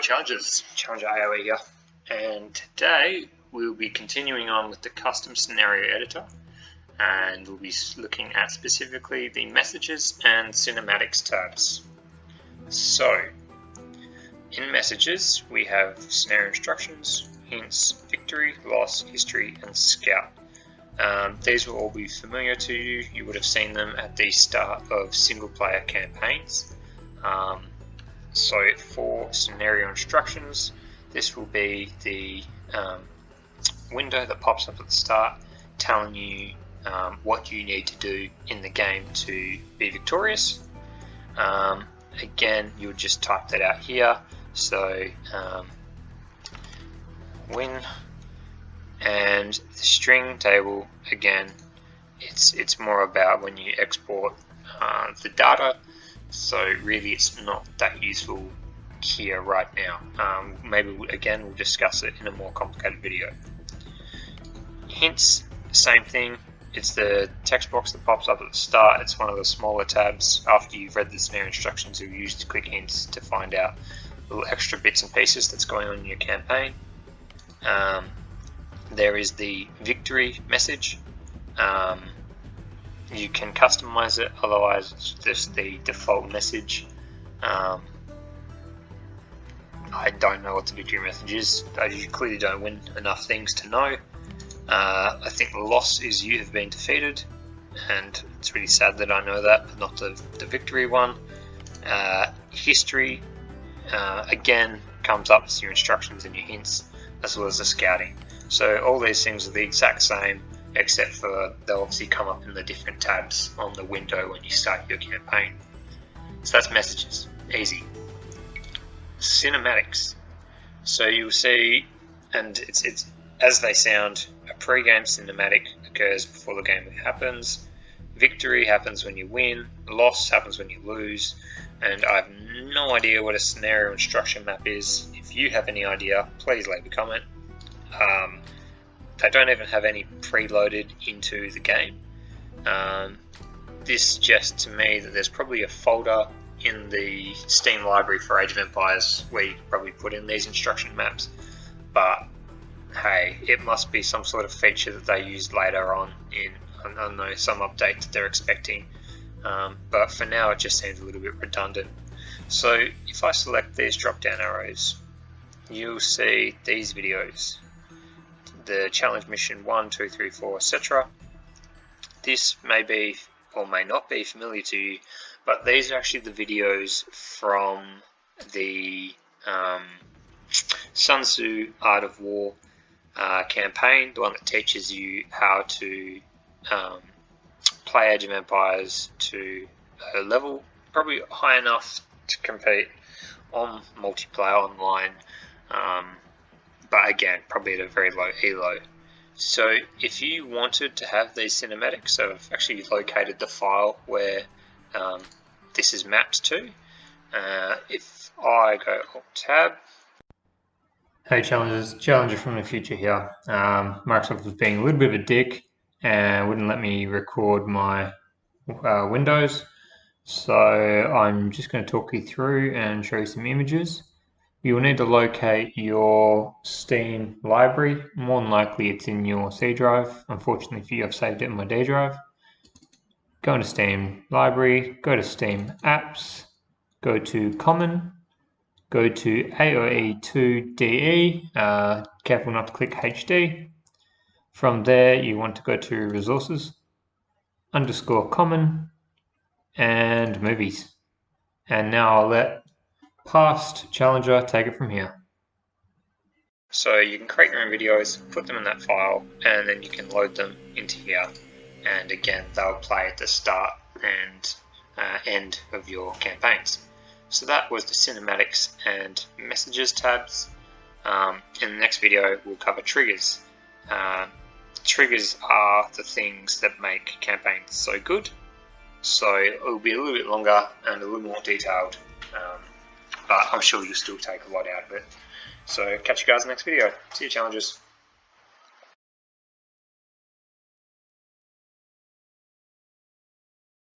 Challengers, ChallengerAoE here, and today we'll be continuing on with the custom scenario editor, and we'll be looking at specifically the messages and cinematics tabs. So, in messages we have scenario instructions, hints, victory, loss, history, and scout. These will all be familiar to you. You would have seen them at the start of single player campaigns. So for scenario instructions, this will be the window that pops up at the start telling you what you need to do in the game to be victorious. Again, you'll just type that out here. So win, and the string table, again, it's more about when you export the data. So really it's not that useful here right now. Maybe we'll discuss it in a more complicated video. Hints, same thing. It's the text box that pops up at the start. It's one of the smaller tabs. After you've read the scenario instructions, you'll use to click hints to find out little extra bits and pieces that's going on in your campaign. There is the victory message. You can customize it, otherwise it's just the default message. I don't know what the victory message is. You clearly don't win enough things to know. I think loss is you have been defeated, and it's really sad that I know that, but not the victory one. History, again, comes up with your instructions and your hints, as well as the scouting. So all these things are the exact same, except for they'll obviously come up in the different tabs on the window when you start your campaign. So that's messages, easy. Cinematics. So you'll see, and it's as they sound, a pre-game cinematic occurs before the game happens. Victory happens when you win, loss happens when you lose, and I have no idea what a scenario instruction map is. If you have any idea, please leave a comment. They don't even have any preloaded into the game. This suggests to me that there's probably a folder in the Steam library for Age of Empires where you could probably put in these instruction maps, but hey, it must be some sort of feature that they used later on in, I don't know, some update that they're expecting, but for now it just seems a little bit redundant. So if I select these drop down arrows, you'll see these videos, the challenge mission 1, 2, 3, 4, etc. This may be or may not be familiar to you, but these are actually the videos from the Sun Tzu Art of War campaign, the one that teaches you how to play Age of Empires to a level probably high enough to compete on multiplayer online, but again, probably at a very low elo. So if you wanted to have these cinematics, so I've actually located the file where this is mapped to. If I go Alt-Tab. Hey Challengers, Challenger from the future here. Microsoft was being a little bit of a dick and wouldn't let me record my windows. So I'm just going to talk you through and show you some images. You will need to locate your Steam library. More than likely it's in your C drive. Unfortunately for you, I've saved it in my D drive. Go into Steam library, go to Steam apps, go to common, go to AOE 2DE, careful not to click HD. From there you want to go to resources, _common, and movies. And now I'll let past Challenger take it from here. So you can create your own videos, put them in that file, and then you can load them into here. And again, they'll play at the start and end of your campaigns. So that was the cinematics and messages tabs. In the next video, we'll cover triggers. Triggers are the things that make campaigns so good. So it will be a little bit longer and a little more detailed. But I'm sure you'll still take a lot out of it. So catch you guys in the next video. See you, Challengers.